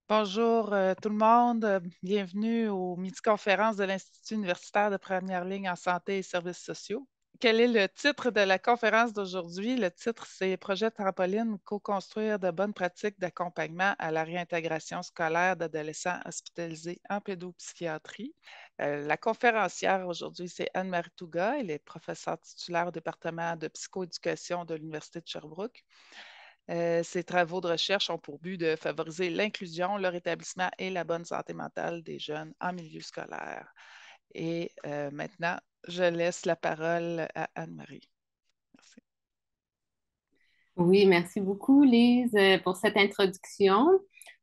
Bonjour tout le monde. Bienvenue au midi-conférence de l'Institut universitaire de première ligne en santé et services sociaux. Quel est le titre de la conférence d'aujourd'hui? Le titre, c'est Projet Trampoline, co-construire de bonnes pratiques d'accompagnement à la réintégration scolaire d'adolescents hospitalisés en pédopsychiatrie. La conférencière aujourd'hui, c'est Anne-Marie Touga. Elle est professeure titulaire au département de psychoéducation de l'Université de Sherbrooke. Ces travaux de recherche ont pour but de favoriser l'inclusion, le rétablissement et la bonne santé mentale des jeunes en milieu scolaire. Et maintenant, je laisse la parole à Anne-Marie. Merci. Oui, merci beaucoup, Lise, pour cette introduction.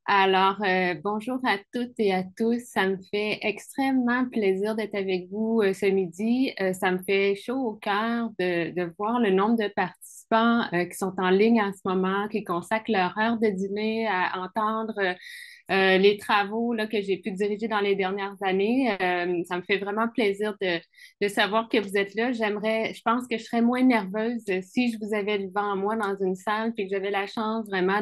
Alors, bonjour à toutes et à tous. Ça me fait extrêmement plaisir d'être avec vous ce midi. Ça me fait chaud au cœur de voir le nombre de participants qui sont en ligne en ce moment, qui consacrent leur heure de dîner à entendre les travaux là, que j'ai pu diriger dans les dernières années. Ça me fait vraiment plaisir de savoir que vous êtes là. Je pense que je serais moins nerveuse si je vous avais devant moi dans une salle puis que j'avais la chance vraiment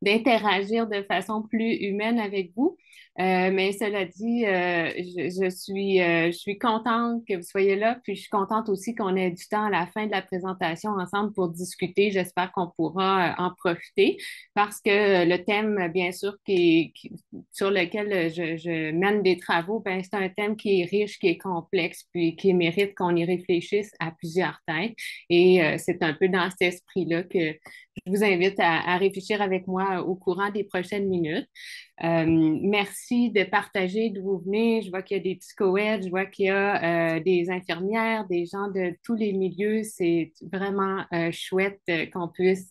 d'interagir de façon plus humaine avec vous. Mais cela dit, je suis contente que vous soyez là, puis je suis contente aussi qu'on ait du temps à la fin de la présentation ensemble pour discuter. J'espère qu'on pourra en profiter parce que le thème, bien sûr, sur lequel je mène des travaux, ben, c'est un thème qui est riche, qui est complexe, puis qui mérite qu'on y réfléchisse à plusieurs têtes. Et c'est un peu dans cet esprit-là que je vous invite à réfléchir avec moi au courant des prochaines minutes. Merci de partager d'où vous venez. Je vois qu'il y a des psychoèdes, je vois qu'il y a des infirmières, des gens de tous les milieux. C'est vraiment chouette qu'on puisse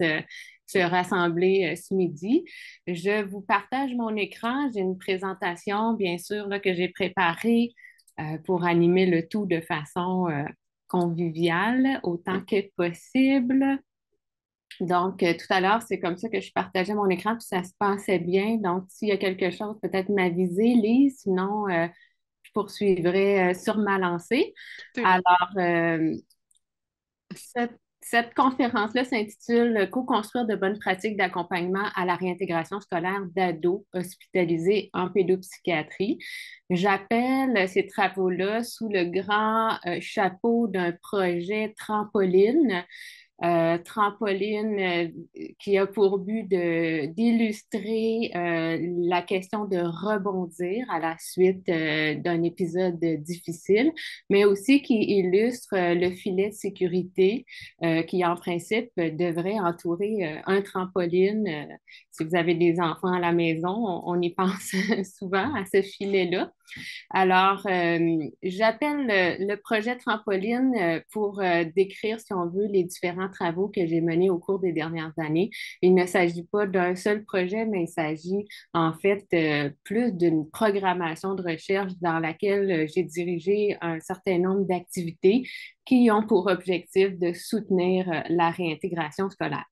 se rassembler ce midi. Je vous partage mon écran. J'ai une présentation, bien sûr, là, que j'ai préparée pour animer le tout de façon conviviale autant que possible. Donc, tout à l'heure, c'est comme ça que je partageais mon écran, puis ça se passait bien. Donc, s'il y a quelque chose, peut-être m'aviser, Lise, sinon, je poursuivrai sur ma lancée. Tout est beau. Alors, cette conférence-là s'intitule Co-construire de bonnes pratiques d'accompagnement à la réintégration scolaire d'ados hospitalisés en pédopsychiatrie. J'appelle ces travaux-là sous le grand chapeau d'un projet trampoline qui a pour but d'illustrer la question de rebondir à la suite d'un épisode difficile, mais aussi qui illustre le filet de sécurité qui, en principe, devrait entourer un trampoline. Si vous avez des enfants à la maison, on y pense souvent à ce filet-là. Alors, j'appelle le projet Trampoline pour décrire, si on veut, les différents travaux que j'ai menés au cours des dernières années. Il ne s'agit pas d'un seul projet, mais il s'agit en fait plus d'une programmation de recherche dans laquelle j'ai dirigé un certain nombre d'activités qui ont pour objectif de soutenir la réintégration scolaire.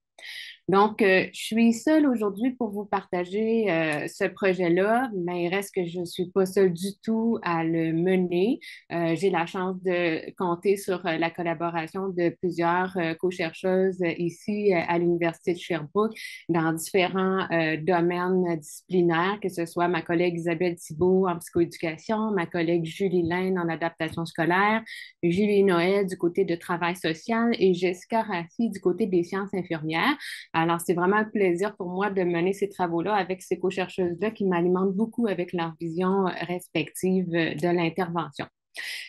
Donc, je suis seule aujourd'hui pour vous partager ce projet-là, mais il reste que je ne suis pas seule du tout à le mener. J'ai la chance de compter sur la collaboration de plusieurs co-chercheuses ici à l'Université de Sherbrooke dans différents domaines disciplinaires, que ce soit ma collègue Isabelle Thibault en psychoéducation, ma collègue Julie Laine en adaptation scolaire, Julie Noël du côté de travail social et Jessica Rassi du côté des sciences infirmières. Alors, c'est vraiment un plaisir pour moi de mener ces travaux-là avec ces co-chercheuses-là qui m'alimentent beaucoup avec leur vision respective de l'intervention.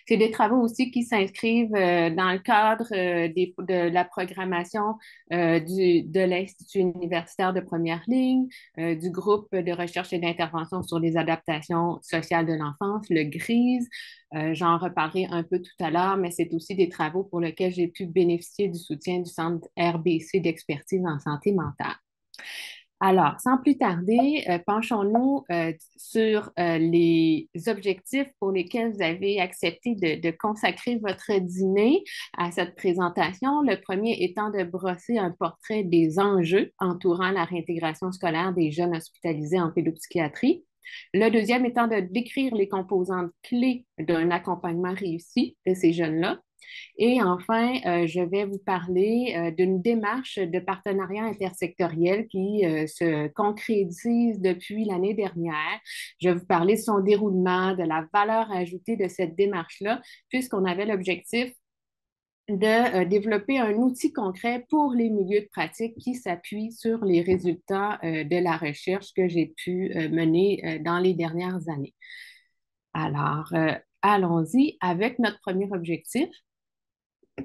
C'est des travaux aussi qui s'inscrivent dans le cadre de la programmation de l'Institut universitaire de première ligne, du groupe de recherche et d'intervention sur les adaptations sociales de l'enfance, le GRISE. J'en reparlerai un peu tout à l'heure, mais c'est aussi des travaux pour lesquels j'ai pu bénéficier du soutien du Centre RBC d'expertise en santé mentale. Alors, sans plus tarder, penchons-nous sur les objectifs pour lesquels vous avez accepté de consacrer votre dîner à cette présentation. Le premier étant de brosser un portrait des enjeux entourant la réintégration scolaire des jeunes hospitalisés en pédopsychiatrie. Le deuxième étant de décrire les composantes clés d'un accompagnement réussi de ces jeunes-là. Et enfin, je vais vous parler d'une démarche de partenariat intersectoriel qui se concrétise depuis l'année dernière. Je vais vous parler de son déroulement, de la valeur ajoutée de cette démarche-là, puisqu'on avait l'objectif de développer un outil concret pour les milieux de pratique qui s'appuie sur les résultats de la recherche que j'ai pu mener dans les dernières années. Alors, allons-y avec notre premier objectif,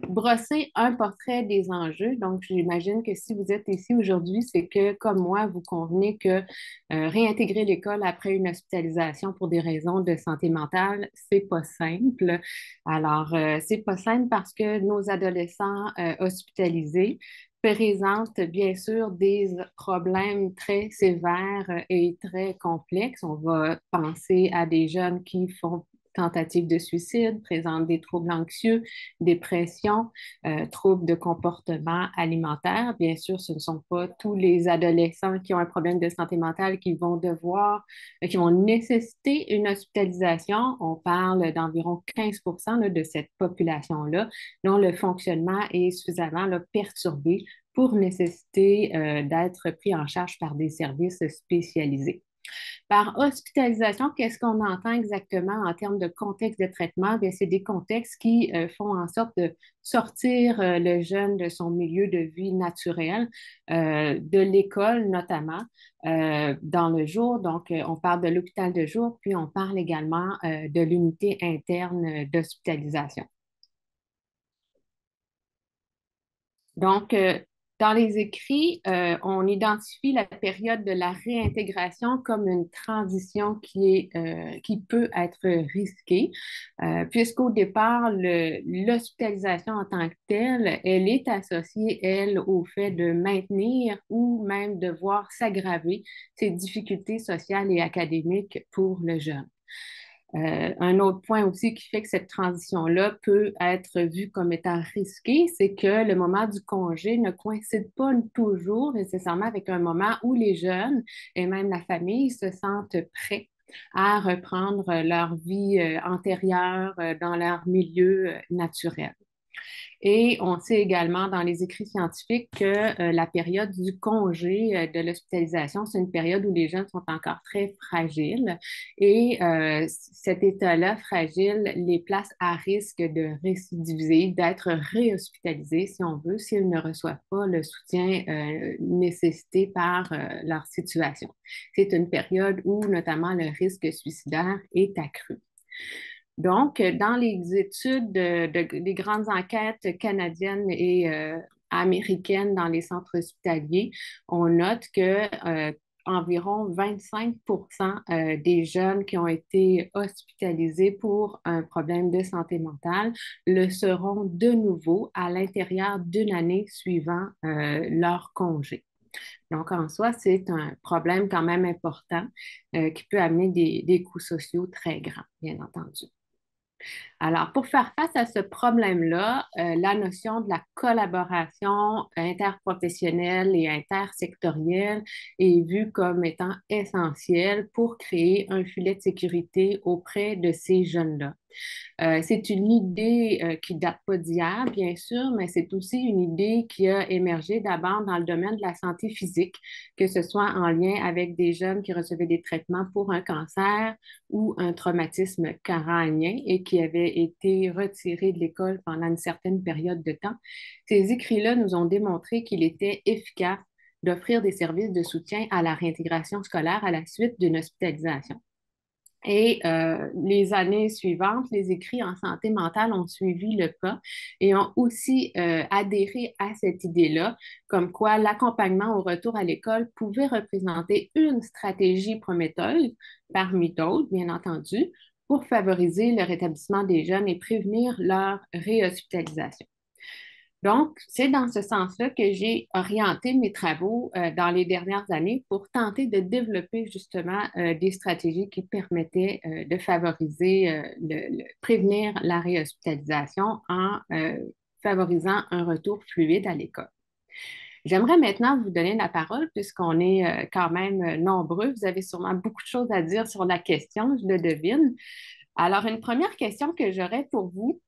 brosser un portrait des enjeux. Donc, j'imagine que si vous êtes ici aujourd'hui, c'est que, comme moi, vous convenez que réintégrer l'école après une hospitalisation pour des raisons de santé mentale, c'est pas simple. Alors, c'est pas simple parce que nos adolescents hospitalisés présentent bien sûr des problèmes très sévères et très complexes. On va penser à des jeunes qui font tentatives de suicide, présentent des troubles anxieux, dépression, troubles de comportement alimentaire. Bien sûr, ce ne sont pas tous les adolescents qui ont un problème de santé mentale qui vont devoir, qui vont nécessiter une hospitalisation. On parle d'environ 15% là, de cette population-là dont le fonctionnement est suffisamment là, perturbé pour nécessiter d'être pris en charge par des services spécialisés. Par hospitalisation, qu'est-ce qu'on entend exactement en termes de contexte de traitement? Bien, c'est des contextes qui font en sorte de sortir le jeune de son milieu de vie naturel, de l'école notamment, dans le jour. Donc, on parle de l'hôpital de jour, puis on parle également de l'unité interne d'hospitalisation. Donc, dans les écrits, on identifie la période de la réintégration comme une transition qui peut être risquée, puisqu'au départ, l'hospitalisation en tant que telle, elle est associée, elle, au fait de maintenir ou même de voir s'aggraver ces difficultés sociales et académiques pour le jeune. Un autre point aussi qui fait que cette transition-là peut être vue comme étant risquée, c'est que le moment du congé ne coïncide pas toujours nécessairement avec un moment où les jeunes et même la famille se sentent prêts à reprendre leur vie antérieure dans leur milieu naturel. Et on sait également dans les écrits scientifiques que la période du congé de l'hospitalisation, c'est une période où les jeunes sont encore très fragiles et cet état-là fragile les place à risque de récidiviser, d'être réhospitalisés, si on veut, s'ils ne reçoivent pas le soutien nécessité par leur situation. C'est une période où notamment le risque suicidaire est accru. Donc, dans les études des grandes enquêtes canadiennes et américaines dans les centres hospitaliers, on note que environ 25 des jeunes qui ont été hospitalisés pour un problème de santé mentale le seront de nouveau à l'intérieur d'une année suivant leur congé. Donc, en soi, c'est un problème quand même important qui peut amener des coûts sociaux très grands, bien entendu. Alors, pour faire face à ce problème-là, la notion de la collaboration interprofessionnelle et intersectorielle est vue comme étant essentielle pour créer un filet de sécurité auprès de ces jeunes-là. C'est une idée qui date pas d'hier, bien sûr, mais c'est aussi une idée qui a émergé d'abord dans le domaine de la santé physique, que ce soit en lien avec des jeunes qui recevaient des traitements pour un cancer ou un traumatisme crânien et qui avaient été retirés de l'école pendant une certaine période de temps. Ces écrits-là nous ont démontré qu'il était efficace d'offrir des services de soutien à la réintégration scolaire à la suite d'une hospitalisation. Et les années suivantes, les écrits en santé mentale ont suivi le pas et ont aussi adhéré à cette idée-là, comme quoi l'accompagnement au retour à l'école pouvait représenter une stratégie prometteuse, parmi d'autres, bien entendu, pour favoriser le rétablissement des jeunes et prévenir leur réhospitalisation. Donc, c'est dans ce sens-là que j'ai orienté mes travaux dans les dernières années pour tenter de développer justement des stratégies qui permettaient de favoriser, prévenir la réhospitalisation en favorisant un retour fluide à l'école. J'aimerais maintenant vous donner la parole puisqu'on est quand même nombreux. Vous avez sûrement beaucoup de choses à dire sur la question, je le devine. Alors, une première question que j'aurais pour vous,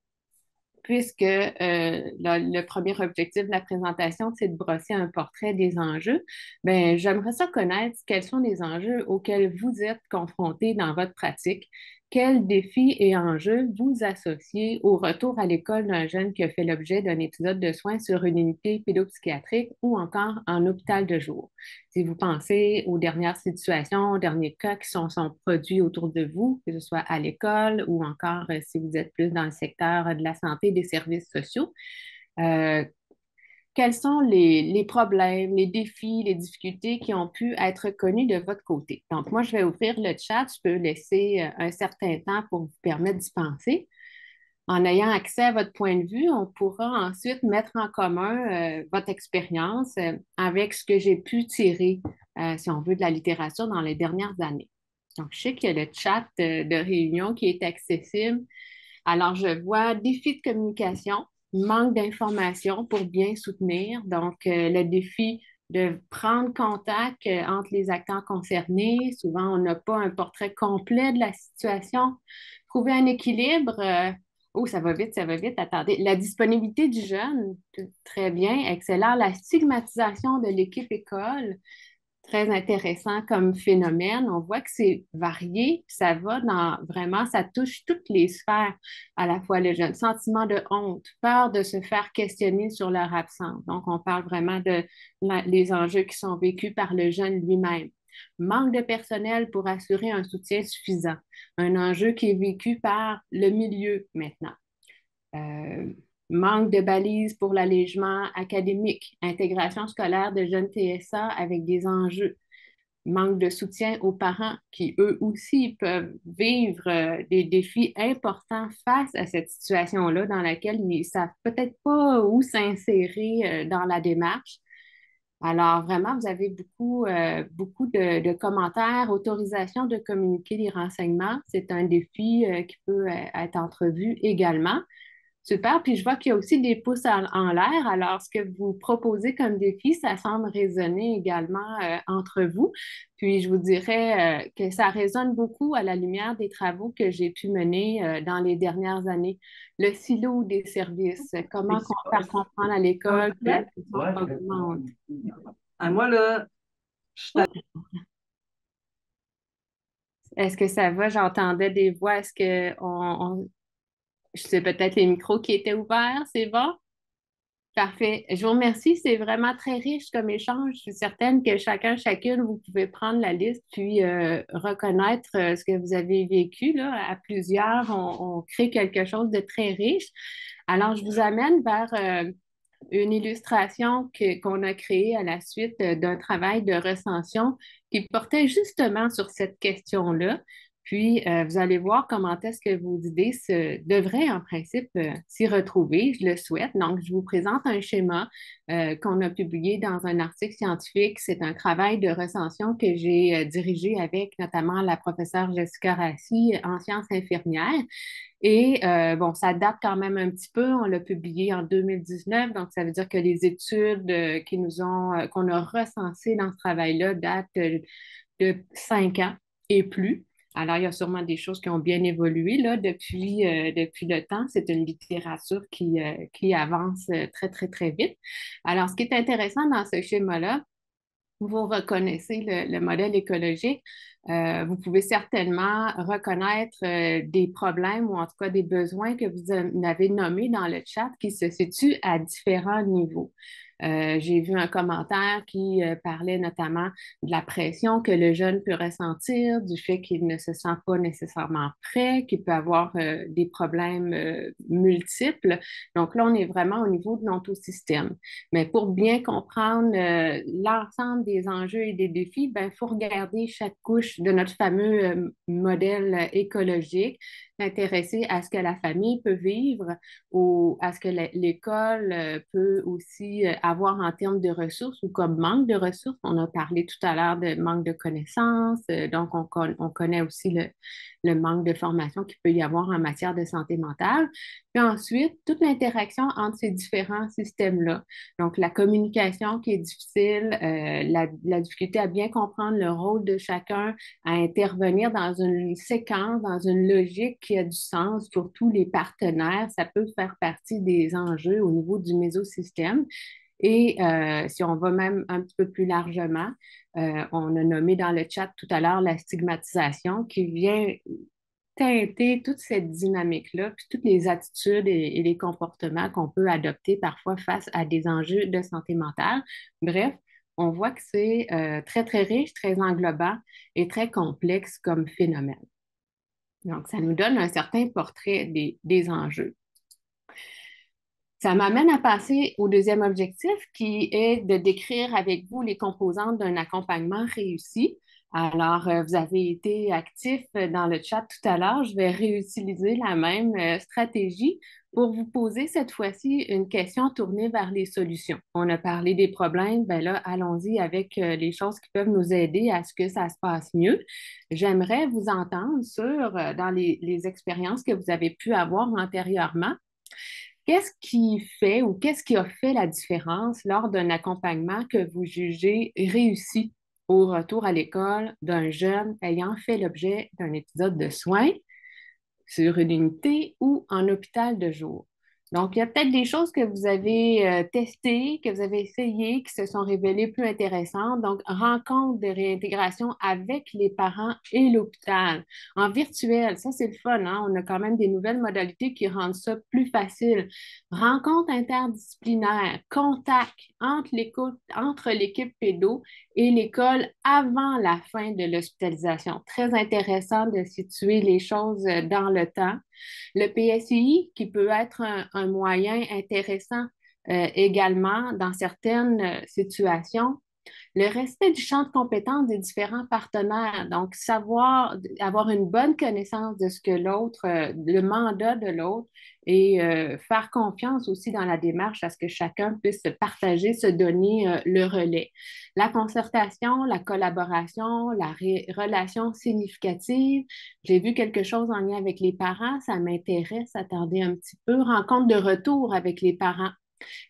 puisque le premier objectif de la présentation, c'est de brosser un portrait des enjeux, ben, j'aimerais ça connaître quels sont les enjeux auxquels vous êtes confrontés dans votre pratique. Quels défis et enjeux vous associez au retour à l'école d'un jeune qui a fait l'objet d'un épisode de soins sur une unité pédopsychiatrique ou encore en hôpital de jour? Si vous pensez aux dernières situations, aux derniers cas qui sont produits autour de vous, que ce soit à l'école ou encore si vous êtes plus dans le secteur de la santé et des services sociaux, euh, quels sont les problèmes, les défis, les difficultés qui ont pu être connus de votre côté? Donc, moi, je vais ouvrir le chat. Je peux laisser un certain temps pour vous permettre d'y penser. En ayant accès à votre point de vue, on pourra ensuite mettre en commun votre expérience avec ce que j'ai pu tirer, si on veut, de la littérature dans les dernières années. Donc, je sais qu'il y a le chat de réunion qui est accessible. Alors, je vois défi de communication, manque d'information pour bien soutenir. Donc, le défi de prendre contact entre les acteurs concernés. Souvent, on n'a pas un portrait complet de la situation. Trouver un équilibre. Oh, ça va vite, attendez. La disponibilité du jeune, très bien, excellent. La stigmatisation de l'équipe école, très intéressant comme phénomène. On voit que c'est varié, ça va dans vraiment, ça touche toutes les sphères, à la fois le jeune. Sentiment de honte, peur de se faire questionner sur leur absence. Donc, on parle vraiment de les enjeux qui sont vécus par le jeune lui-même. Manque de personnel pour assurer un soutien suffisant. Un enjeu qui est vécu par le milieu maintenant. Euh, Manque de balises pour l'allègement académique, intégration scolaire de jeunes TSA avec des enjeux, manque de soutien aux parents qui, eux aussi, peuvent vivre des défis importants face à cette situation-là dans laquelle ils ne savent peut-être pas où s'insérer dans la démarche. Alors, vraiment, vous avez beaucoup de commentaires, autorisation de communiquer les renseignements. C'est un défi qui peut être entrevu également. Super. Puis je vois qu'il y a aussi des pouces en l'air. Alors, ce que vous proposez comme défi, ça semble résonner également entre vous. Puis je vous dirais que ça résonne beaucoup à la lumière des travaux que j'ai pu mener dans les dernières années. Le silo des services, comment faire comprendre à l'école que la pression augmente. Moi, là, Est-ce que ça va? J'entendais des voix. Est-ce que je sais peut-être les micros qui étaient ouverts, c'est bon? Parfait. Je vous remercie. C'est vraiment très riche comme échange. Je suis certaine que chacun, chacune, vous pouvez prendre la liste puis reconnaître ce que vous avez vécu là, à plusieurs. On crée quelque chose de très riche. Alors, je vous amène vers une illustration qu'on a créée à la suite d'un travail de recension qui portait justement sur cette question-là. Puis, vous allez voir comment est-ce que vos idées devraient, en principe, s'y retrouver. Je le souhaite. Donc, je vous présente un schéma qu'on a publié dans un article scientifique. C'est un travail de recension que j'ai dirigé avec notamment la professeure Jessica Rassi en sciences infirmières. Et bon, ça date quand même un petit peu. On l'a publié en 2019, donc ça veut dire que les études qu'on a recensées dans ce travail-là datent de 5 ans et plus. Alors, il y a sûrement des choses qui ont bien évolué là, depuis le temps. C'est une littérature qui avance très, très, très vite. Alors, ce qui est intéressant dans ce schéma-là, vous reconnaissez le modèle écologique, vous pouvez certainement reconnaître des problèmes ou en tout cas des besoins que vous avez nommés dans le chat qui se situent à différents niveaux. J'ai vu un commentaire qui parlait notamment de la pression que le jeune peut ressentir, du fait qu'il ne se sent pas nécessairement prêt, qu'il peut avoir des problèmes multiples. Donc là, on est vraiment au niveau de l'ontosystème. Mais pour bien comprendre l'ensemble des enjeux et des défis, il faut regarder chaque couche de notre fameux modèle écologique, s'intéresser à ce que la famille peut vivre ou à ce que l'école peut aussi avoir en termes de ressources ou comme manque de ressources. On a parlé tout à l'heure de manque de connaissances, donc on connaît aussi le manque de formation qu'il peut y avoir en matière de santé mentale. Puis ensuite, toute l'interaction entre ces différents systèmes-là. Donc, la communication qui est difficile, la difficulté à bien comprendre le rôle de chacun, à intervenir dans une séquence, dans une logique qui a du sens pour tous les partenaires. Ça peut faire partie des enjeux au niveau du mésosystème. Et si on va même un petit peu plus largement, on a nommé dans le chat tout à l'heure la stigmatisation qui vient teinter toute cette dynamique-là, puis toutes les attitudes et les comportements qu'on peut adopter parfois face à des enjeux de santé mentale. Bref, on voit que c'est très, très riche, très englobant et très complexe comme phénomène. Donc, ça nous donne un certain portrait des enjeux. Ça m'amène à passer au deuxième objectif qui est de décrire avec vous les composantes d'un accompagnement réussi. Alors, vous avez été actif dans le chat tout à l'heure. Je vais réutiliser la même stratégie pour vous poser cette fois-ci une question tournée vers les solutions. On a parlé des problèmes, ben là, allons-y avec les choses qui peuvent nous aider à ce que ça se passe mieux. J'aimerais vous entendre sur, dans les expériences que vous avez pu avoir antérieurement. Qu'est-ce qui fait ou qu'est-ce qui a fait la différence lors d'un accompagnement que vous jugez réussi au retour à l'école d'un jeune ayant fait l'objet d'un épisode de soins sur une unité ou en hôpital de jour? Donc, il y a peut-être des choses que vous avez testées, que vous avez essayées, qui se sont révélées plus intéressantes. Donc, rencontre de réintégration avec les parents et l'hôpital en virtuel. Ça, c'est le fun, hein? On a quand même des nouvelles modalités qui rendent ça plus facile. Rencontre interdisciplinaire, contact entre l'équipe pédo et l'école avant la fin de l'hospitalisation. Très intéressant de situer les choses dans le temps. Le PSI, qui peut être un moyen intéressant également dans certaines situations. Le respect du champ de compétences des différents partenaires, donc savoir, avoir une bonne connaissance de ce que l'autre, le mandat de l'autre et faire confiance aussi dans la démarche à ce que chacun puisse se partager, se donner le relais. La concertation, la collaboration, la relation significative. J'ai vu quelque chose en lien avec les parents, ça m'intéresse, attendez un petit peu. Rencontre de retour avec les parents,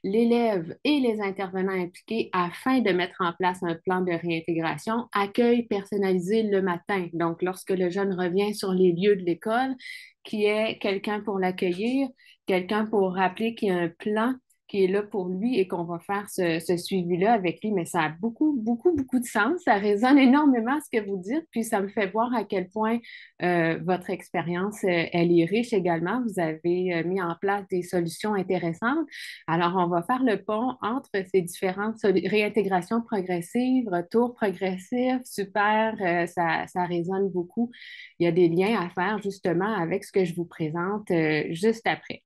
l'élève et les intervenants impliqués afin de mettre en place un plan de réintégration, accueil personnalisé le matin. Donc, lorsque le jeune revient sur les lieux de l'école, qui est quelqu'un pour l'accueillir, quelqu'un pour rappeler qu'il y a un plan qui est là pour lui et qu'on va faire ce suivi-là avec lui. Mais ça a beaucoup, beaucoup, beaucoup de sens. Ça résonne énormément ce que vous dites, puis ça me fait voir à quel point votre expérience, elle est riche également. Vous avez mis en place des solutions intéressantes. Alors, on va faire le pont entre ces différentes réintégrations progressives, retours progressifs, super, ça résonne beaucoup. Il y a des liens à faire justement avec ce que je vous présente juste après.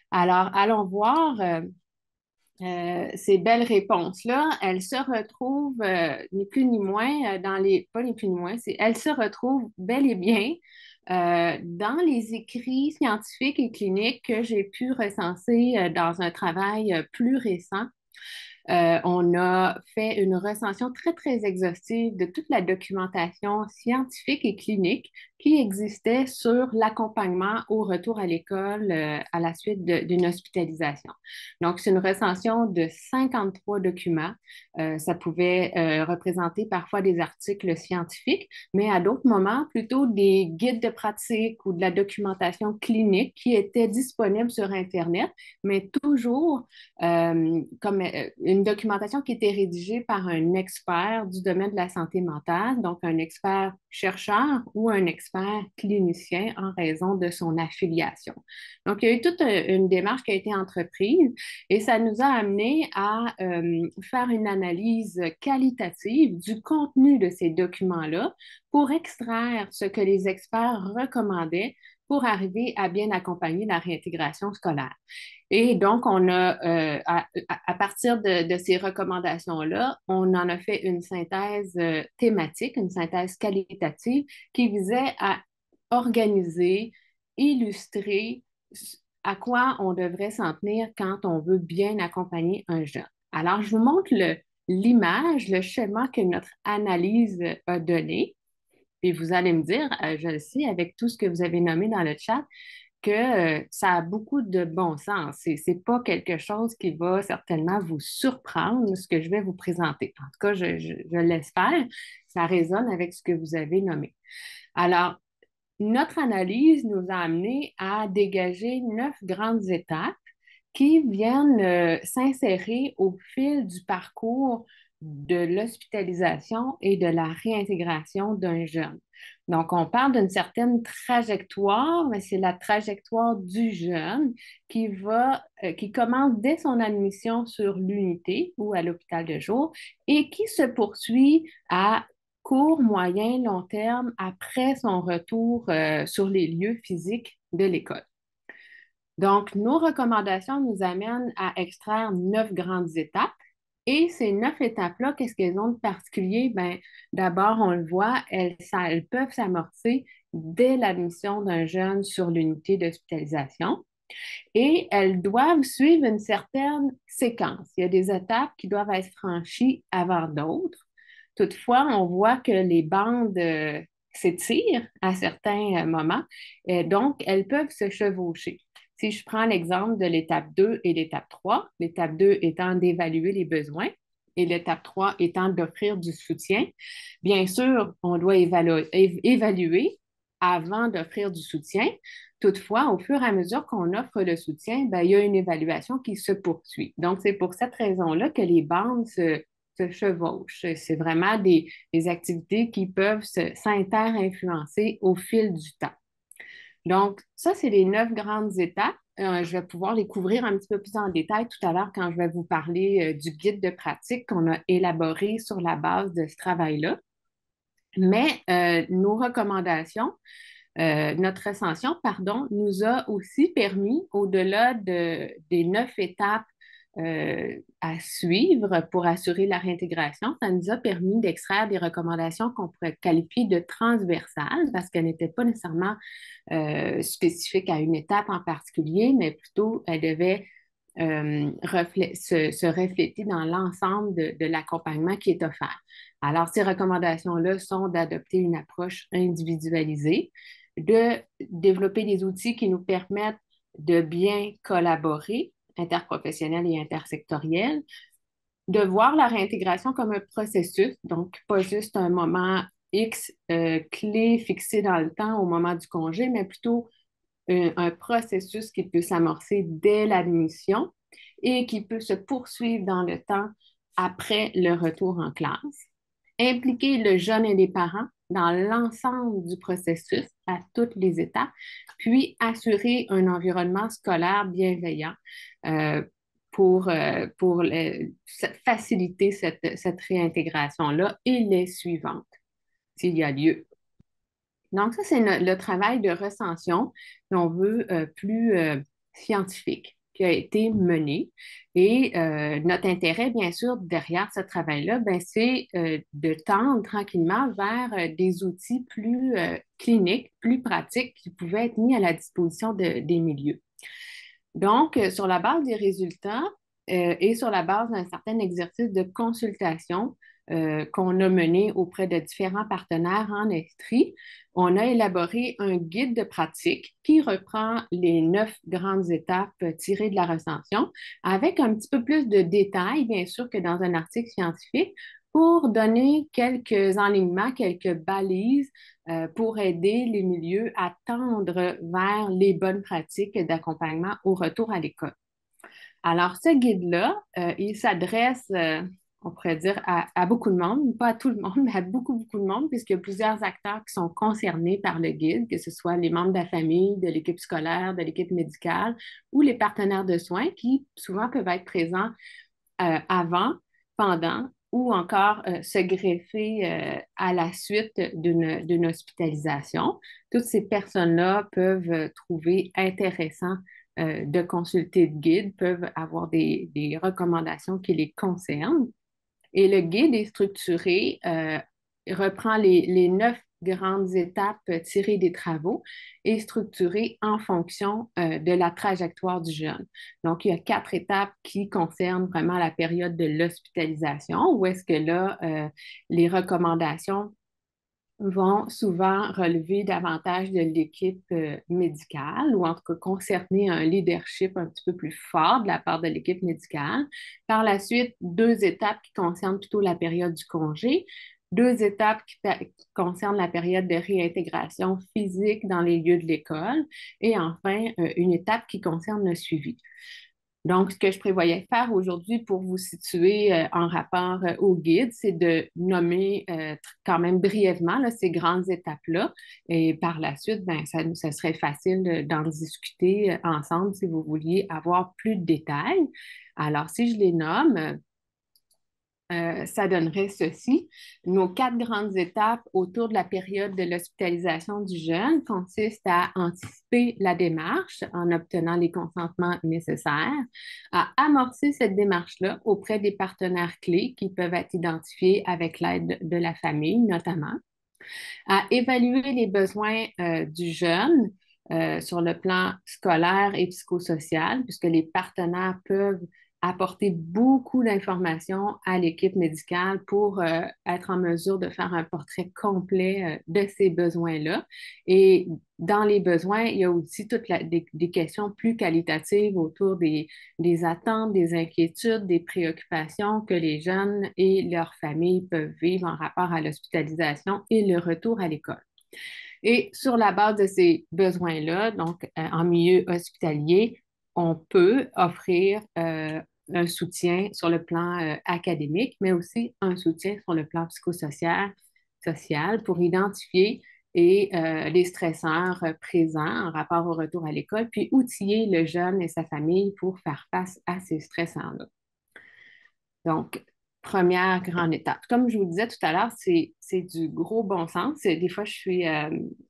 Alors, allons voir ces belles réponses-là. Elles se retrouvent, ni plus ni moins, pas ni plus ni moins, elles se retrouvent bel et bien dans les écrits scientifiques et cliniques que j'ai pu recenser dans un travail plus récent. On a fait une recension très, très exhaustive de toute la documentation scientifique et clinique qui existait sur l'accompagnement au retour à l'école à la suite d'une hospitalisation. Donc, c'est une recension de 53 documents. Ça pouvait représenter parfois des articles scientifiques, mais à d'autres moments, plutôt des guides de pratique ou de la documentation clinique qui étaient disponibles sur Internet, mais toujours comme une documentation qui était rédigée par un expert du domaine de la santé mentale, donc un expert chercheur ou un expert clinicien en raison de son affiliation. Donc, il y a eu toute une démarche qui a été entreprise et ça nous a amené à faire une analyse qualitative du contenu de ces documents-là pour extraire ce que les experts recommandaient pour arriver à bien accompagner la réintégration scolaire. Et donc, on a, à partir de ces recommandations-là, on en a fait une synthèse thématique, une synthèse qualitative qui visait à organiser, illustrer à quoi on devrait s'en tenir quand on veut bien accompagner un jeune. Alors, je vous montre l'image, le schéma que notre analyse a donné. Et vous allez me dire, je le sais, avec tout ce que vous avez nommé dans le chat, que ça a beaucoup de bon sens. C'est pas quelque chose qui va certainement vous surprendre, ce que je vais vous présenter. En tout cas, je l'espère. Ça résonne avec ce que vous avez nommé. Alors, notre analyse nous a amené à dégager 9 grandes étapes qui viennent s'insérer au fil du parcours de l'hospitalisation et de la réintégration d'un jeune. Donc, on parle d'une certaine trajectoire, mais c'est la trajectoire du jeune qui commence dès son admission sur l'unité ou à l'hôpital de jour et qui se poursuit à court, moyen, long terme après son retour sur les lieux physiques de l'école. Donc, nos recommandations nous amènent à extraire 9 grandes étapes. Et ces 9 étapes-là, qu'est-ce qu'elles ont de particulier? Bien, d'abord, on le voit, elles peuvent s'amorcer dès l'admission d'un jeune sur l'unité d'hospitalisation et elles doivent suivre une certaine séquence. Il y a des étapes qui doivent être franchies avant d'autres. Toutefois, on voit que les bandes s'étirent à certains moments, et donc elles peuvent se chevaucher. Si je prends l'exemple de l'étape 2 et l'étape 3, l'étape 2 étant d'évaluer les besoins et l'étape 3 étant d'offrir du soutien, bien sûr, on doit évaluer avant d'offrir du soutien. Toutefois, au fur et à mesure qu'on offre le soutien, bien, il y a une évaluation qui se poursuit. Donc, c'est pour cette raison-là que les bandes se chevauchent. C'est vraiment des activités qui peuvent s'inter-influencer au fil du temps. Donc, ça, c'est les 9 grandes étapes. Je vais pouvoir les couvrir un petit peu plus en détail tout à l'heure quand je vais vous parler du guide de pratique qu'on a élaboré sur la base de ce travail-là. Mais nos recommandations, notre ascension, pardon, nous a aussi permis, au-delà des 9 étapes à suivre pour assurer la réintégration, ça nous a permis d'extraire des recommandations qu'on pourrait qualifier de transversales parce qu'elles n'étaient pas nécessairement spécifiques à une étape en particulier, mais plutôt elles devaient se refléter dans l'ensemble de l'accompagnement qui est offert. Alors, ces recommandations-là sont d'adopter une approche individualisée, de développer des outils qui nous permettent de bien collaborer, interprofessionnel et intersectoriel, de voir la réintégration comme un processus, donc pas juste un moment X clé fixé dans le temps au moment du congé, mais plutôt un processus qui peut s'amorcer dès l'admission et qui peut se poursuivre dans le temps après le retour en classe. Impliquer le jeune et les parents dans l'ensemble du processus à toutes les étapes, puis assurer un environnement scolaire bienveillant pour faciliter cette réintégration-là et les suivantes, s'il y a lieu. Donc, ça, c'est le travail de recension, si on veut, plus scientifique qui a été mené. Et notre intérêt, bien sûr, derrière ce travail-là, ben, c'est de tendre tranquillement vers des outils plus cliniques, plus pratiques qui pouvaient être mis à la disposition des milieux. Donc, sur la base des résultats et sur la base d'un certain exercice de consultation qu'on a mené auprès de différents partenaires en Estrie, on a élaboré un guide de pratique qui reprend les 9 grandes étapes tirées de la recension avec un petit peu plus de détails, bien sûr, que dans un article scientifique pour donner quelques enlignements, quelques balises pour aider les milieux à tendre vers les bonnes pratiques d'accompagnement au retour à l'école. Alors, ce guide-là, il s'adresse, on pourrait dire, à beaucoup de monde, pas à tout le monde, mais à beaucoup, beaucoup de monde, puisqu'il y a plusieurs acteurs qui sont concernés par le guide, que ce soit les membres de la famille, de l'équipe scolaire, de l'équipe médicale ou les partenaires de soins qui souvent peuvent être présents avant, pendant ou encore se greffer à la suite d'une hospitalisation. Toutes ces personnes-là peuvent trouver intéressant de consulter le guide, peuvent avoir des recommandations qui les concernent. Et le guide est structuré, reprend les 9 grandes étapes tirées des travaux et structuré en fonction de la trajectoire du jeune. Donc, il y a 4 étapes qui concernent vraiment la période de l'hospitalisation, où est-ce que là, les recommandations vont souvent relever davantage de l'équipe médicale ou en tout cas concerner un leadership un petit peu plus fort de la part de l'équipe médicale. Par la suite, deux étapes qui concernent plutôt la période du congé, deux étapes qui concernent la période de réintégration physique dans les lieux de l'école et enfin une étape qui concerne le suivi. Donc, ce que je prévoyais faire aujourd'hui pour vous situer en rapport au guide, c'est de nommer quand même brièvement là, ces grandes étapes-là. Et par la suite, ben, ça serait facile d'en discuter ensemble si vous vouliez avoir plus de détails. Alors, si je les nomme, ça donnerait ceci. Nos quatre grandes étapes autour de la période de l'hospitalisation du jeune consistent à anticiper la démarche en obtenant les consentements nécessaires, à amorcer cette démarche-là auprès des partenaires clés qui peuvent être identifiés avec l'aide de la famille notamment, à évaluer les besoins du jeune sur le plan scolaire et psychosocial, puisque les partenaires peuvent apporter beaucoup d'informations à l'équipe médicale pour être en mesure de faire un portrait complet de ces besoins-là. Et dans les besoins, il y a aussi des questions plus qualitatives autour des attentes, des inquiétudes, des préoccupations que les jeunes et leurs familles peuvent vivre en rapport à l'hospitalisation et le retour à l'école. Et sur la base de ces besoins-là, donc en milieu hospitalier, on peut offrir un soutien sur le plan académique, mais aussi un soutien sur le plan psychosocial social pour identifier les stresseurs présents en rapport au retour à l'école, puis outiller le jeune et sa famille pour faire face à ces stressants-là. Donc, première grande étape. Comme je vous disais tout à l'heure, c'est du gros bon sens. Des fois, je suis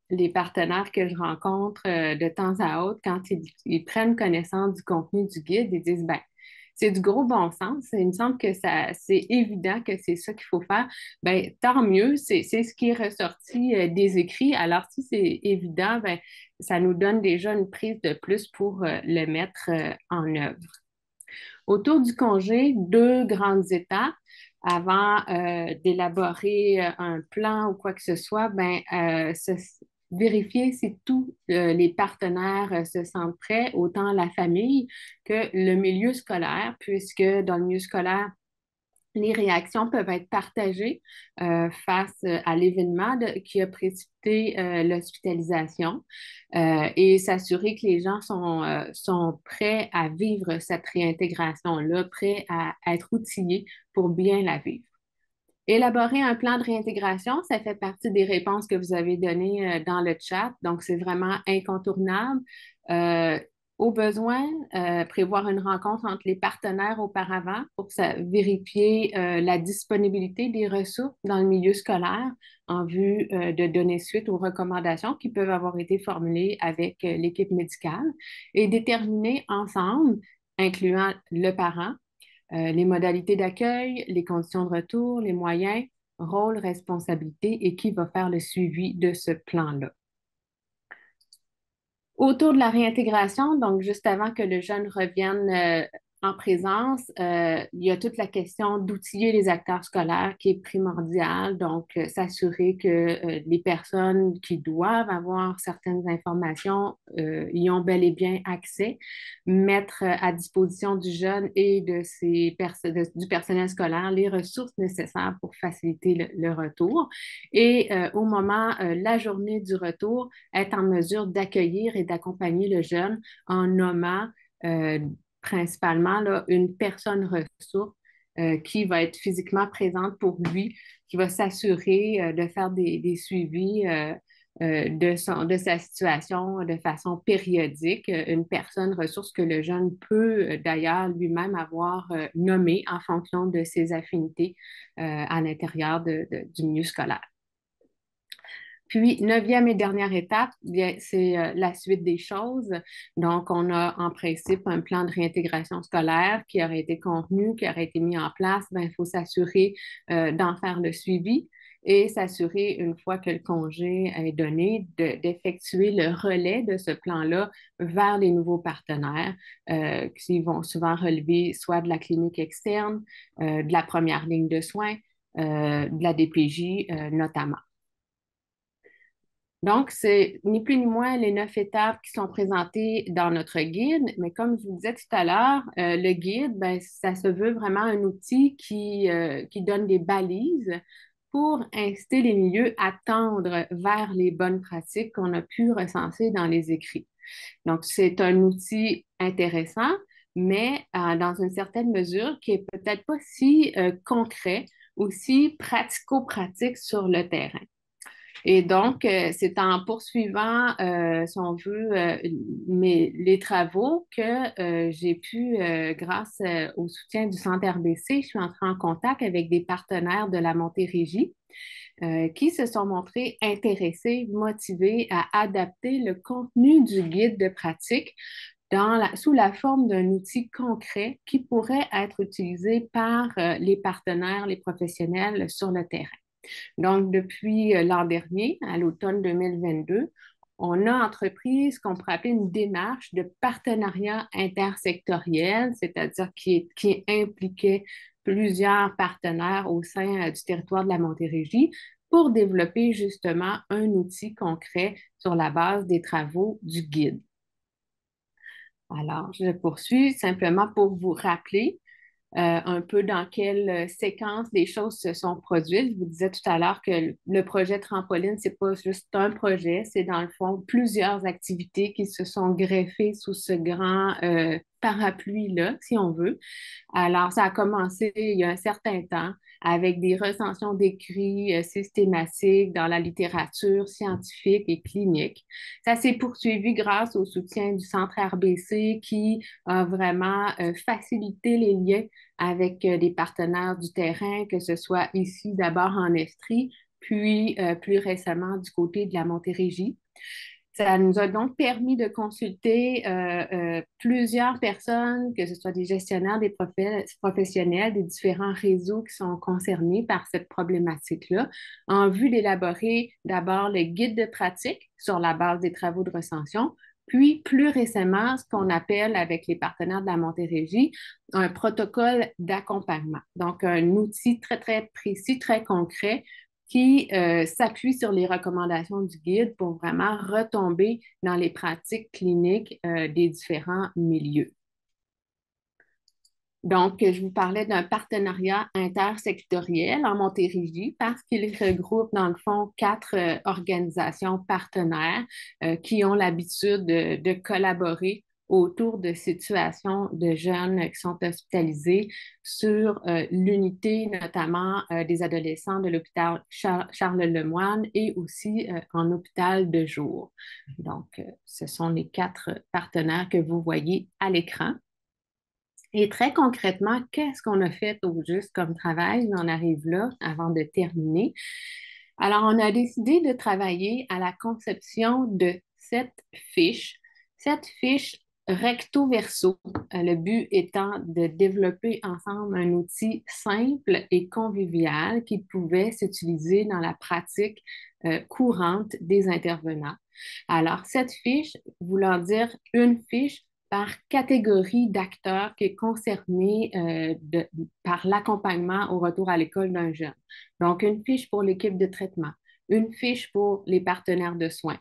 les partenaires que je rencontre de temps à autre, quand ils prennent connaissance du contenu du guide, ils disent, ben, c'est du gros bon sens. Il me semble que c'est évident que c'est ça qu'il faut faire. Ben, tant mieux, c'est ce qui est ressorti des écrits. Alors, si c'est évident, ben, ça nous donne déjà une prise de plus pour le mettre en œuvre. Autour du congé, deux grandes étapes avant d'élaborer un plan ou quoi que ce soit, ben, vérifier si tous les partenaires se sentent prêts, autant la famille que le milieu scolaire, puisque dans le milieu scolaire, les réactions peuvent être partagées face à l'événement qui a précipité l'hospitalisation et s'assurer que les gens sont prêts à vivre cette réintégration-là, prêts à être outillés pour bien la vivre. Élaborer un plan de réintégration, ça fait partie des réponses que vous avez données dans le chat, donc c'est vraiment incontournable. Euh, Au besoin, prévoir une rencontre entre les partenaires auparavant pour vérifier la disponibilité des ressources dans le milieu scolaire en vue de donner suite aux recommandations qui peuvent avoir été formulées avec l'équipe médicale et déterminer ensemble, incluant le parent, les modalités d'accueil, les conditions de retour, les moyens, rôle, responsabilité et qui va faire le suivi de ce plan-là. Autour de la réintégration, donc juste avant que le jeune revienne en présence, il y a toute la question d'outiller les acteurs scolaires qui est primordiale, donc s'assurer que les personnes qui doivent avoir certaines informations y ont bel et bien accès, mettre à disposition du jeune et du personnel scolaire les ressources nécessaires pour faciliter le retour. Et au moment, la journée du retour, être en mesure d'accueillir et d'accompagner le jeune en nommant principalement là, une personne ressource qui va être physiquement présente pour lui, qui va s'assurer de faire des suivis de sa situation de façon périodique, une personne ressource que le jeune peut d'ailleurs lui-même avoir nommée en fonction de ses affinités à l'intérieur du milieu scolaire. Puis, neuvième et dernière étape, c'est la suite des choses. Donc, on a en principe un plan de réintégration scolaire qui aurait été convenu, qui aurait été mis en place. Bien, il faut s'assurer d'en faire le suivi et s'assurer, une fois que le congé est donné, d'effectuer le relais de ce plan-là vers les nouveaux partenaires qui vont souvent relever soit de la clinique externe, de la première ligne de soins, de la DPJ notamment. Donc, c'est ni plus ni moins les 9 étapes qui sont présentées dans notre guide, mais comme je vous disais tout à l'heure, le guide, ben, ça se veut vraiment un outil qui donne des balises pour inciter les milieux à tendre vers les bonnes pratiques qu'on a pu recenser dans les écrits. Donc, c'est un outil intéressant, mais dans une certaine mesure qui est peut-être pas si concret ou si pratico-pratique sur le terrain. Et donc, c'est en poursuivant, si on veut, les travaux que j'ai pu, grâce au soutien du Centre RBC, je suis entrée en contact avec des partenaires de la Montérégie qui se sont montrés intéressés, motivés à adapter le contenu du guide de pratique sous la forme d'un outil concret qui pourrait être utilisé par les partenaires, les professionnels sur le terrain. Donc, depuis l'an dernier, à l'automne 2022, on a entrepris ce qu'on pourrait appeler une démarche de partenariat intersectoriel, c'est-à-dire qui impliquait plusieurs partenaires au sein du territoire de la Montérégie pour développer justement un outil concret sur la base des travaux du guide. Alors, je poursuis simplement pour vous rappeler un peu dans quelle séquence les choses se sont produites. Je vous disais tout à l'heure que le projet Trampoline, c'est pas juste un projet, c'est dans le fond plusieurs activités qui se sont greffées sous ce grand parapluie-là, si on veut. Alors, ça a commencé il y a un certain temps avec des recensions d'écrits systématiques dans la littérature scientifique et clinique. Ça s'est poursuivi grâce au soutien du Centre RBC qui a vraiment facilité les liens avec des partenaires du terrain, que ce soit ici d'abord en Estrie, puis plus récemment du côté de la Montérégie. Ça nous a donc permis de consulter plusieurs personnes, que ce soit des gestionnaires, des professionnels, des différents réseaux qui sont concernés par cette problématique-là, en vue d'élaborer d'abord le guide de pratique sur la base des travaux de recension, puis plus récemment, ce qu'on appelle avec les partenaires de la Montérégie, un protocole d'accompagnement. Donc, un outil très, très précis, très concret qui s'appuie sur les recommandations du guide pour vraiment retomber dans les pratiques cliniques des différents milieux. Donc, je vous parlais d'un partenariat intersectoriel en Montérégie parce qu'il regroupe, dans le fond, 4 organisations partenaires qui ont l'habitude de collaborer autour de situations de jeunes qui sont hospitalisés sur l'unité notamment des adolescents de l'hôpital Charles Lemoine et aussi en hôpital de jour. Donc, ce sont les 4 partenaires que vous voyez à l'écran. Et très concrètement, qu'est-ce qu'on a fait au juste comme travail? On arrive là avant de terminer. Alors, on a décidé de travailler à la conception de 7 fiches, 7 fiches recto verso, le but étant de développer ensemble un outil simple et convivial qui pouvait s'utiliser dans la pratique courante des intervenants. Alors, 7 fiches, voulant dire une fiche par catégorie d'acteurs qui est concerné par l'accompagnement au retour à l'école d'un jeune. Donc, une fiche pour l'équipe de traitement, une fiche pour les partenaires de soins,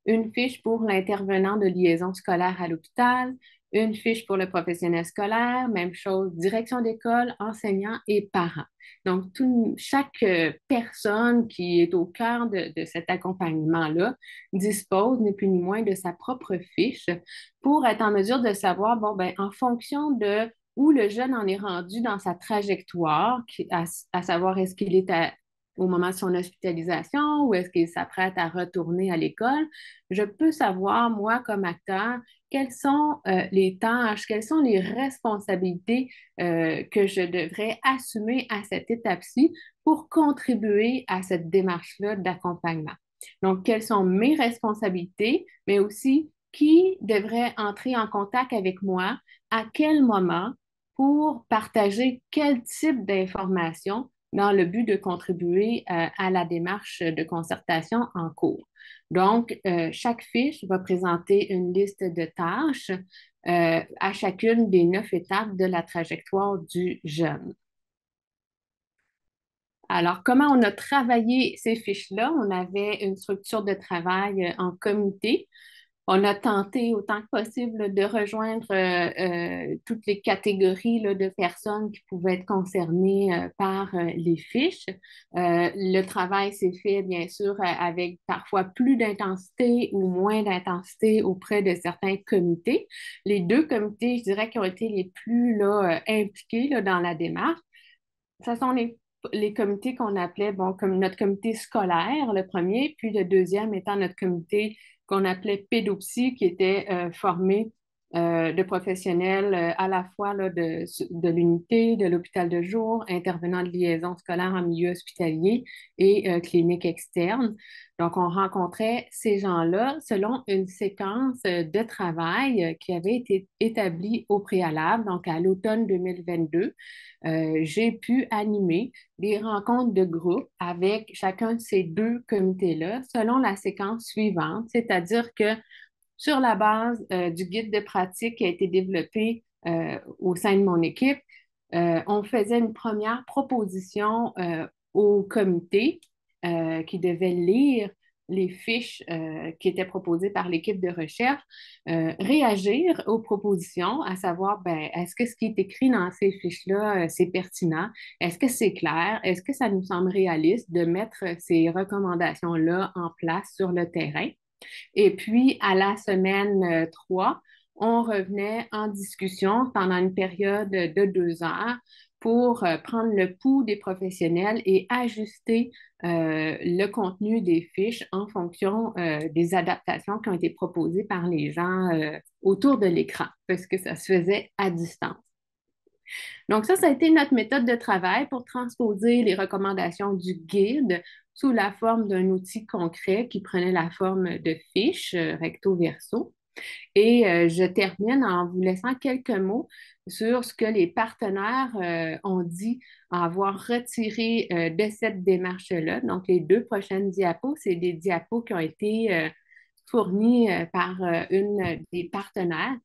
une fiche pour l'intervenant de liaison scolaire à l'hôpital, une fiche pour le professionnel scolaire, même chose, direction d'école, enseignants et parents. Donc, chaque personne qui est au cœur de cet accompagnement-là dispose ni plus ni moins de sa propre fiche pour être en mesure de savoir, bon, ben, en fonction de où le jeune en est rendu dans sa trajectoire, à savoir est-ce qu'il est au moment de son hospitalisation ou est-ce qu'il s'apprête à retourner à l'école, je peux savoir, moi, comme acteur, quelles sont les tâches, quelles sont les responsabilités que je devrais assumer à cette étape-ci pour contribuer à cette démarche-là d'accompagnement. Donc, quelles sont mes responsabilités, mais aussi qui devrait entrer en contact avec moi, à quel moment, pour partager quel type d'informations dans le but de contribuer à la démarche de concertation en cours. Donc, chaque fiche va présenter une liste de tâches à chacune des 9 étapes de la trajectoire du jeune. Alors, comment on a travaillé ces fiches-là? On avait une structure de travail en comité. On a tenté autant que possible de rejoindre toutes les catégories là, de personnes qui pouvaient être concernées par les fiches. Le travail s'est fait, bien sûr, avec parfois plus d'intensité ou moins d'intensité auprès de certains comités. Les deux comités, je dirais, qui ont été les plus là, impliqués là, dans la démarche, ce sont les comités qu'on appelait, bon, comme notre comité scolaire, le premier, puis le deuxième étant notre comité qu'on appelait pédopsie, qui était formé de professionnels à la fois là, de l'unité, de l'hôpital de jour, intervenants de liaison scolaire en milieu hospitalier et clinique externe. Donc, on rencontrait ces gens-là selon une séquence de travail qui avait été établie au préalable, donc à l'automne 2022. J'ai pu animer des rencontres de groupe avec chacun de ces deux comités-là selon la séquence suivante, c'est-à-dire que sur la base du guide de pratique qui a été développé au sein de mon équipe, on faisait une première proposition au comité qui devait lire les fiches qui étaient proposées par l'équipe de recherche, réagir aux propositions, à savoir, ben, est-ce que ce qui est écrit dans ces fiches-là, c'est pertinent? Est-ce que c'est clair? Est-ce que ça nous semble réaliste de mettre ces recommandations-là en place sur le terrain? Et puis, à la semaine 3, on revenait en discussion pendant une période de 2 heures pour prendre le pouls des professionnels et ajuster le contenu des fiches en fonction des adaptations qui ont été proposées par les gens autour de l'écran, parce que ça se faisait à distance. Donc ça a été notre méthode de travail pour transposer les recommandations du guide sous la forme d'un outil concret qui prenait la forme de fiches recto verso. Et je termine en vous laissant quelques mots sur ce que les partenaires ont dit avoir retiré de cette démarche-là. Donc, les 2 prochaines diapos, c'est des diapos qui ont été fournis par une des partenaires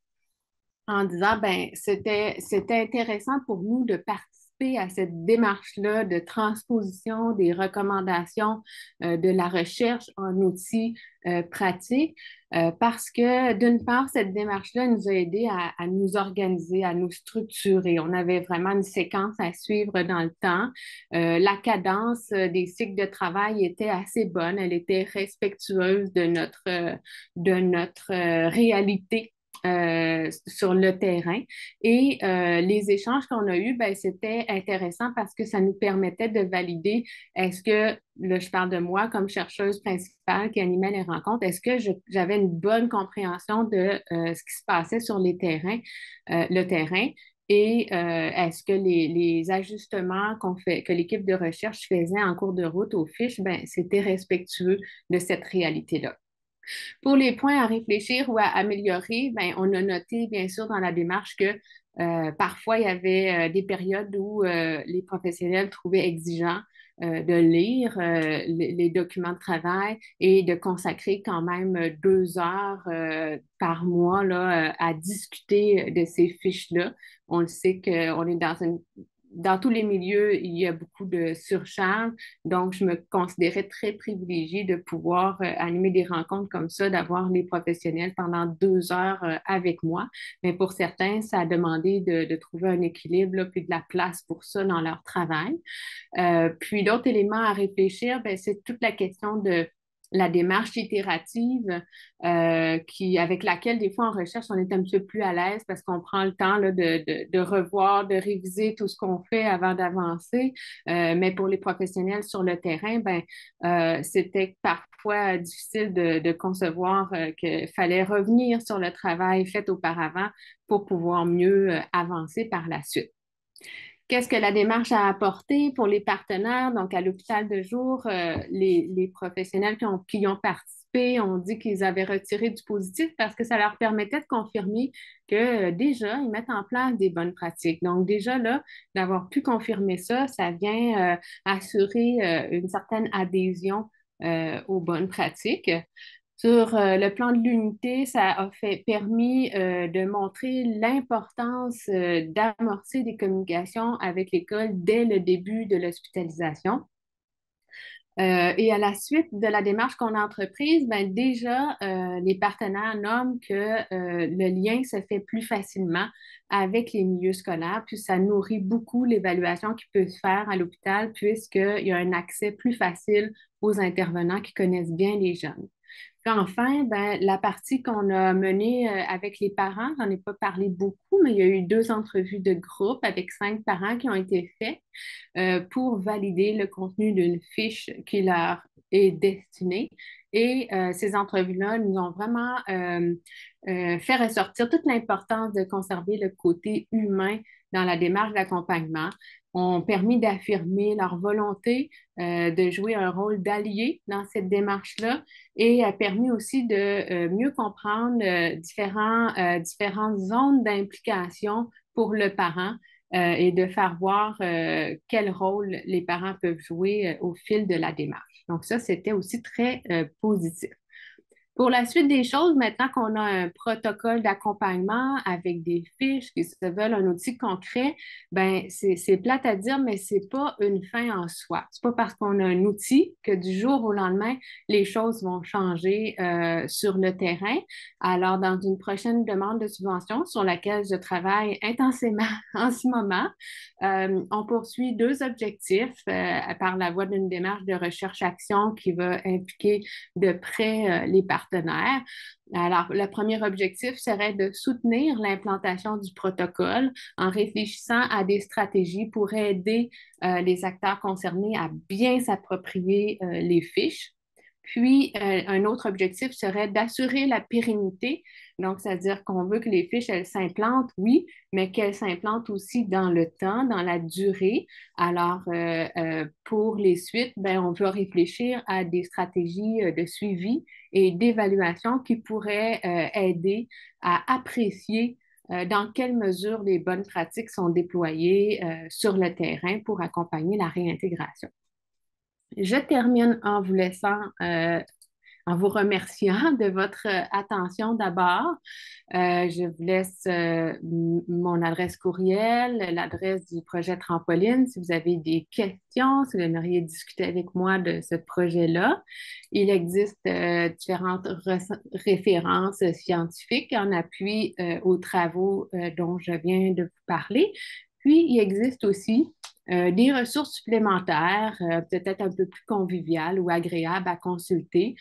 en disant, ben, c'était intéressant pour nous de participer à cette démarche-là de transposition des recommandations de la recherche en outils pratiques, parce que d'une part, cette démarche-là nous a aidé à nous organiser, à nous structurer. On avait vraiment une séquence à suivre dans le temps. La cadence des cycles de travail était assez bonne, elle était respectueuse de notre réalité sur le terrain. Et les échanges qu'on a eus, ben, c'était intéressant parce que ça nous permettait de valider est-ce que, là, je parle de moi comme chercheuse principale qui animait les rencontres, est-ce que j'avais une bonne compréhension de ce qui se passait sur les terrains, le terrain? Et est-ce que les ajustements que l'équipe de recherche faisait en cours de route aux fiches, ben, c'était respectueux de cette réalité-là? Pour les points à réfléchir ou à améliorer, ben, on a noté, bien sûr, dans la démarche que parfois, il y avait des périodes où les professionnels trouvaient exigeant de lire les documents de travail et de consacrer quand même 2 heures par mois là, à discuter de ces fiches-là. On le sait qu'on est dans tous les milieux, il y a beaucoup de surcharge. Donc, je me considérais très privilégiée de pouvoir animer des rencontres comme ça, d'avoir les professionnels pendant 2 heures avec moi. Mais pour certains, ça a demandé de trouver un équilibre, là, puis de la place pour ça dans leur travail. Puis d'autres éléments à réfléchir, ben, c'est toute la question de la démarche itérative avec laquelle des fois en recherche, on est un petit peu plus à l'aise parce qu'on prend le temps là, de revoir, de réviser tout ce qu'on fait avant d'avancer. Mais pour les professionnels sur le terrain, ben, c'était parfois difficile de concevoir qu'il fallait revenir sur le travail fait auparavant pour pouvoir mieux avancer par la suite. Qu'est-ce que la démarche a apporté pour les partenaires? Donc, à l'hôpital de jour, les professionnels qui y ont participé ont dit qu'ils avaient retiré du positif parce que ça leur permettait de confirmer que déjà, ils mettent en place des bonnes pratiques. Donc, déjà là, d'avoir pu confirmer ça, ça vient assurer une certaine adhésion aux bonnes pratiques. Sur le plan de l'unité, ça a permis de montrer l'importance d'amorcer des communications avec l'école dès le début de l'hospitalisation. Et à la suite de la démarche qu'on a entreprise, ben déjà, les partenaires nomment que le lien se fait plus facilement avec les milieux scolaires, puis ça nourrit beaucoup l'évaluation qui peut se faire à l'hôpital, puisqu'il y a un accès plus facile aux intervenants qui connaissent bien les jeunes. Puis enfin, ben, la partie qu'on a menée avec les parents, j'en ai pas parlé beaucoup, mais il y a eu 2 entrevues de groupe avec 5 parents qui ont été faites pour valider le contenu d'une fiche qui leur est destinée. Et ces entrevues-là nous ont vraiment fait ressortir toute l'importance de conserver le côté humain dans la démarche d'accompagnement, ont permis d'affirmer leur volonté de jouer un rôle d'allié dans cette démarche-là et a permis aussi de mieux comprendre différentes zones d'implication pour le parent et de faire voir quel rôle les parents peuvent jouer au fil de la démarche. Donc ça, c'était aussi très positif. Pour la suite des choses, maintenant qu'on a un protocole d'accompagnement avec des fiches qui se veulent un outil concret, ben c'est plate à dire, mais c'est pas une fin en soi. C'est pas parce qu'on a un outil que du jour au lendemain, les choses vont changer sur le terrain. Alors, dans une prochaine demande de subvention sur laquelle je travaille intensément en ce moment, on poursuit 2 objectifs par la voie d'une démarche de recherche-action qui va impliquer de près les partenaires. Alors, le premier objectif serait de soutenir l'implantation du protocole en réfléchissant à des stratégies pour aider les acteurs concernés à bien s'approprier les fiches. Puis, un autre objectif serait d'assurer la pérennité. Donc, c'est-à-dire qu'on veut que les fiches, elles s'implantent, oui, mais qu'elles s'implantent aussi dans le temps, dans la durée. Alors, pour les suites, ben, on peut réfléchir à des stratégies de suivi et d'évaluation qui pourraient aider à apprécier dans quelle mesure les bonnes pratiques sont déployées sur le terrain pour accompagner la réintégration. Je termine en vous laissant, en vous remerciant de votre attention d'abord. Je vous laisse mon adresse courriel, l'adresse du projet Trampoline si vous avez des questions, si vous aimeriez discuter avec moi de ce projet-là. Il existe différentes références scientifiques en appui aux travaux dont je viens de vous parler. Puis, il existe aussi des ressources supplémentaires, peut-être un peu plus conviviales ou agréables à consulter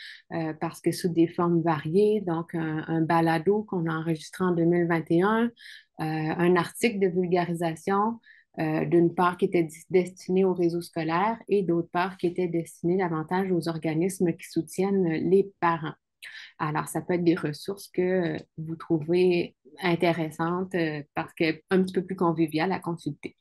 parce que sous des formes variées, donc un balado qu'on a enregistré en 2021, un article de vulgarisation d'une part qui était destiné au réseau scolaire et d'autre part qui était destiné davantage aux organismes qui soutiennent les parents. Alors, ça peut être des ressources que vous trouvez intéressantes parce qu'un petit peu plus conviviales à consulter.